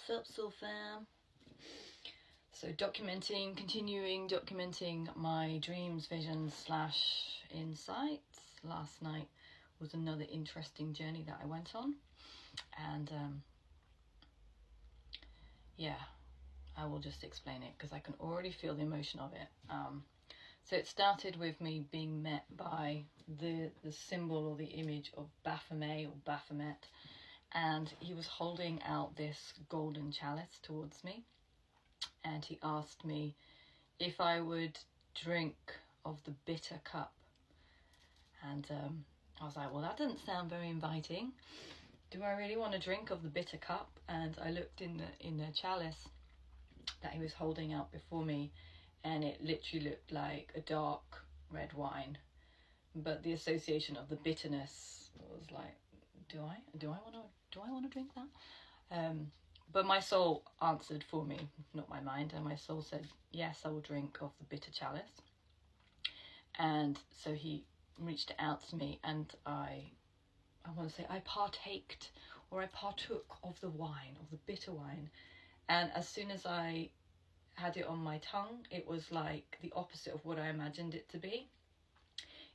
What's up, Soul Fam? So continuing documenting my dreams, visions / insights. Last night was another interesting journey that I went on, and yeah, I will just explain it because I can already feel the emotion of it. So it started with me being met by the symbol or the image of Baphomet or Baphomet, and he was holding out this golden chalice towards me, and he asked me if I would drink of the bitter cup. And I was like, well, that doesn't sound very inviting. Do I really want to drink of the bitter cup? And I looked in the chalice that he was holding out before me, and it literally looked like a dark red wine. But the association of the bitterness was like, do I want to drink that? But my soul answered for me, not my mind, and my soul said, yes, I will drink of the bitter chalice. And so he reached out to me, and I want to say I partook of the wine, of the bitter wine. And as soon as I had it on my tongue, it was like the opposite of what I imagined it to be.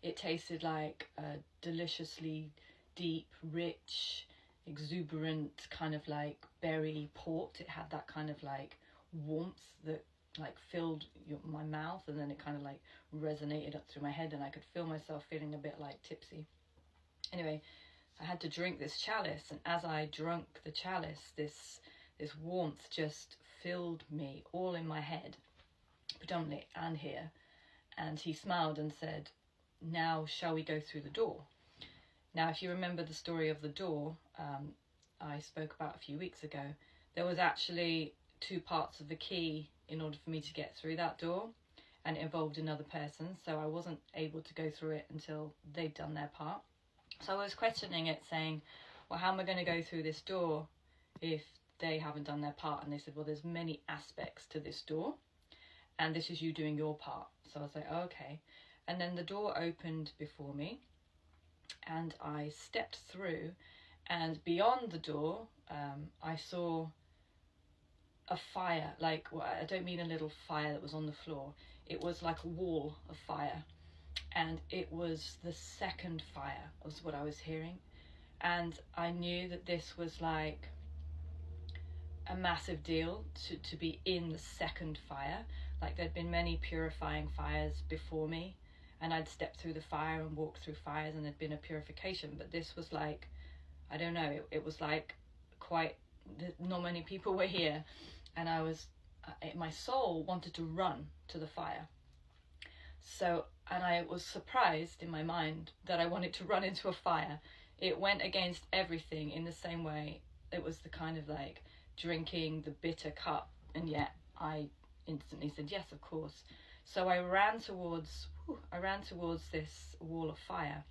It tasted like a deliciously deep, rich, exuberant kind of like berry port. It had that kind of like warmth that like filled my mouth, and then it kind of like resonated up through my head, and I could feel myself feeling a bit like tipsy. Anyway, I had to drink this chalice, and as I drank the chalice, this warmth just filled me all in my head, predominantly, and here. And he smiled and said, now shall we go through the door? Now, if you remember the story of the door I spoke about a few weeks ago, there was actually 2 parts of the key in order for me to get through that door, and it involved another person, so I wasn't able to go through it until they'd done their part. So I was questioning it, saying, well, how am I going to go through this door if they haven't done their part? And they said, well, there's many aspects to this door, and this is you doing your part. So I was like, oh, okay. And then the door opened before me, and I stepped through, and beyond the door, I saw a fire. Like, well, I don't mean a little fire that was on the floor. It was like a wall of fire, and it was the second fire, was what I was hearing. And I knew that this was like a massive deal to be in the second fire. Like, there'd been many purifying fires before me, and I'd stepped through the fire and walked through fires, and there'd been a purification. But this was like, I don't know, it was like quite, not many people were here, and I was, my soul wanted to run to the fire. So, and I was surprised in my mind that I wanted to run into a fire. It went against everything in the same way. It was the kind of like drinking the bitter cup, and yet I instantly said yes, of course. So I ran towards this wall of fire,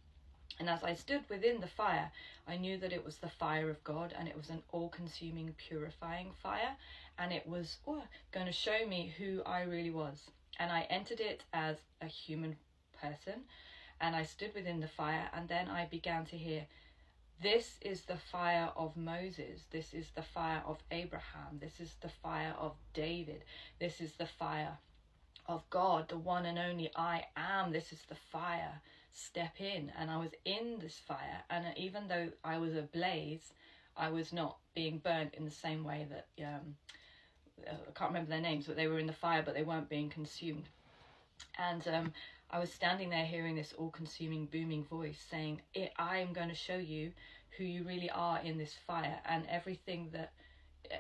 and as I stood within the fire, I knew that it was the fire of God, and it was an all-consuming, purifying fire, and it was going to show me who I really was. And I entered it as a human person, and I stood within the fire, and then I began to hear, this is the fire of Moses, this is the fire of Abraham, this is the fire of David, this is the fire of God, the one and only I am, this is the fire, step in. And I was in this fire, and even though I was ablaze, I was not being burnt in the same way that, I can't remember their names, but they were in the fire, but they weren't being consumed. And I was standing there hearing this all-consuming, booming voice saying, I am going to show you who you really are in this fire, and everything that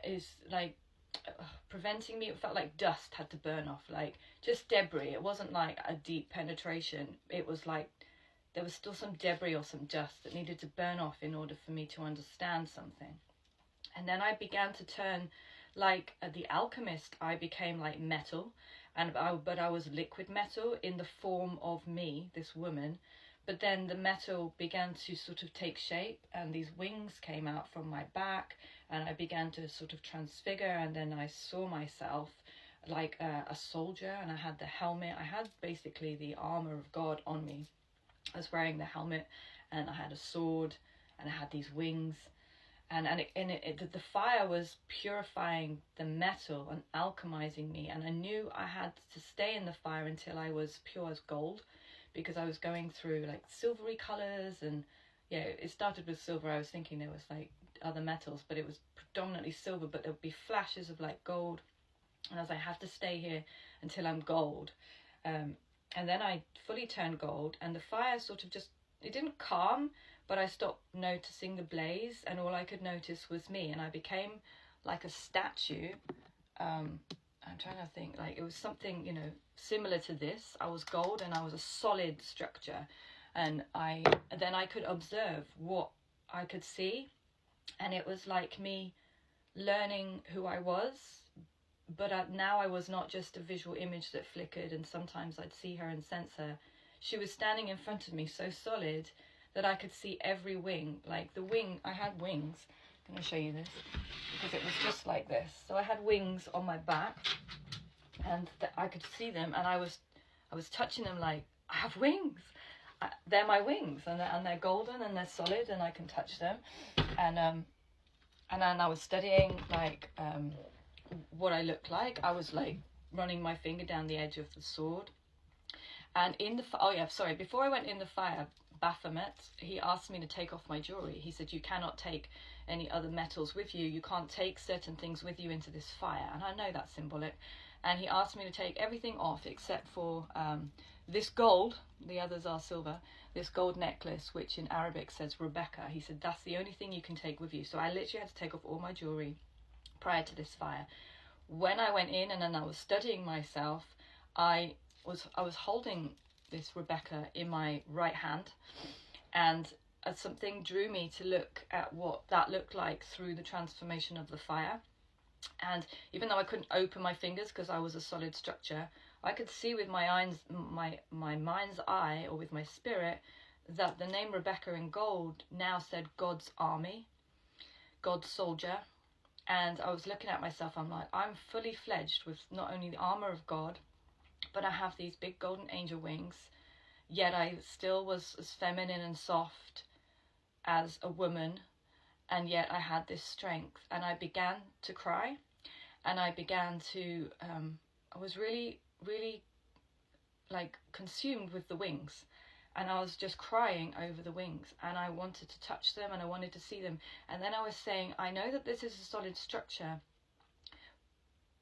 is like preventing me, it felt like dust had to burn off, like just debris. It wasn't like a deep penetration. It was like there was still some debris or some dust that needed to burn off in order for me to understand something. And then I began to turn like the alchemist. I became like metal, but I was liquid metal in the form of me, this woman. But then the metal began to sort of take shape, and these wings came out from my back, and I began to sort of transfigure, and then I saw myself like a soldier, and I had the helmet. I had basically the armor of God on me. I was wearing the helmet, and I had a sword, and I had these wings, the fire was purifying the metal and alchemizing me, and I knew I had to stay in the fire until I was pure as gold, because I was going through like silvery colors. And yeah, it started with silver. I was thinking there was like other metals, but it was predominantly silver, but there would be flashes of like gold, and I was like, I have to stay here until I'm gold. And then I fully turned gold, and the fire sort of just, it didn't calm, but I stopped noticing the blaze, and all I could notice was me, and I became like a statue. I'm trying to think, like it was something, you know, similar to this. I was gold and I was a solid structure, and then I could observe what I could see, and it was like me learning who I was. But now I was not just a visual image that flickered, and sometimes I'd see her and sense her. She was standing in front of me so solid that I could see every wing. Like the wing, I had wings. I'm going to show you this, because it was just like this. So I had wings on my back, and I could see them, and I was touching them like, I have wings. They're my wings, and they're golden and they're solid, and I can touch them. And then I was studying like what I looked like. I was like running my finger down the edge of the sword. And before I went in the fire, Baphomet, he asked me to take off my jewelry. He said, you cannot take any other metals with you. You can't take certain things with you into this fire. And I know that's symbolic. And he asked me to take everything off except for this gold. The others are silver. This gold necklace, which in Arabic says Rebecca. He said, that's the only thing you can take with you. So I literally had to take off all my jewelry prior to this fire. When I went in and then I was studying myself, I was holding this Rebecca in my right hand, and something drew me to look at what that looked like through the transformation of the fire. And even though I couldn't open my fingers because I was a solid structure, I could see with my eyes, my mind's eye, or with my spirit, that the name Rebecca in gold now said God's army, God's soldier. And I was looking at myself, I'm like, I'm fully fledged with not only the armor of God, but I have these big golden angel wings, yet I still was as feminine and soft as a woman, and yet I had this strength. And I began to cry, and I began to, I was really, really like consumed with the wings. And I was just crying over the wings, and I wanted to touch them, and I wanted to see them. And then I was saying, I know that this is a solid structure,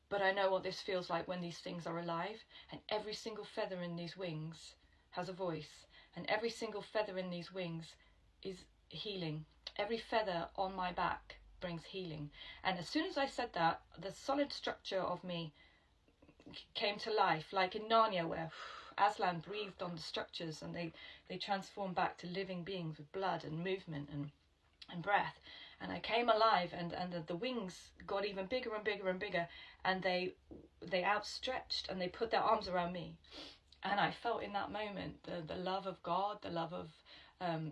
but I know what this feels like when these things are alive. And every single feather in these wings has a voice, and every single feather in these wings is healing. Every feather on my back brings healing. And as soon as I said that, the solid structure of me came to life, like in Narnia, where Aslan breathed on the structures, and they transformed back to living beings with blood and movement and breath. And I came alive, and the wings got even bigger and bigger and bigger, and they outstretched, and they put their arms around me. And I felt in that moment the love of God, the love of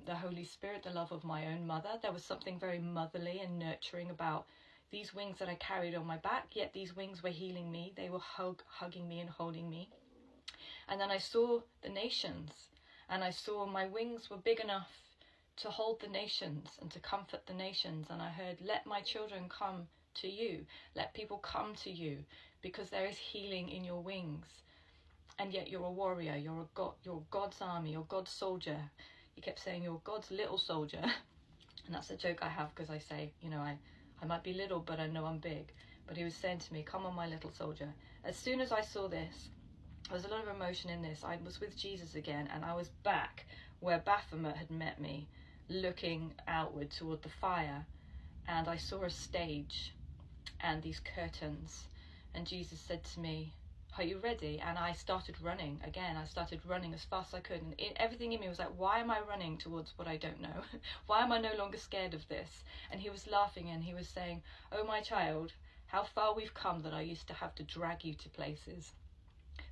the Holy Spirit, the love of my own mother. There was something very motherly and nurturing about these wings that I carried on my back, yet these wings were healing me. They were hugging me and holding me. And then I saw the nations, and I saw my wings were big enough to hold the nations and to comfort the nations. And I heard, let my children come to you. Let people come to you, because there is healing in your wings. And yet you're a warrior, you're God's army, you're God's soldier. He kept saying, you're God's little soldier. And that's a joke I have, because I say, you know, I might be little, but I know I'm big. But he was saying to me, come on, my little soldier. As soon as I saw this, there was a lot of emotion in this. I was with Jesus again, and I was back where Baphomet had met me, looking outward toward the fire. And I saw a stage and these curtains. And Jesus said to me, are you ready? And I started running again. I started running as fast as I could. And everything in me was like, why am I running towards what I don't know? Why am I no longer scared of this? And he was laughing, and he was saying, oh, my child, how far we've come that I used to have to drag you to places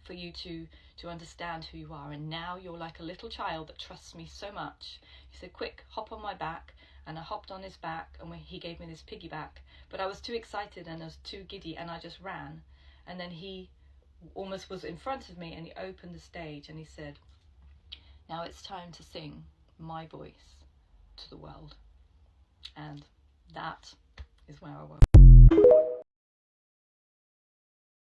for you to understand who you are. And now you're like a little child that trusts me so much. He said, quick, hop on my back. And I hopped on his back, and he gave me this piggyback. But I was too excited and I was too giddy, and I just ran. And then he almost was in front of me, and he opened the stage, and he said, now it's time to sing my voice to the world. And that is where I was.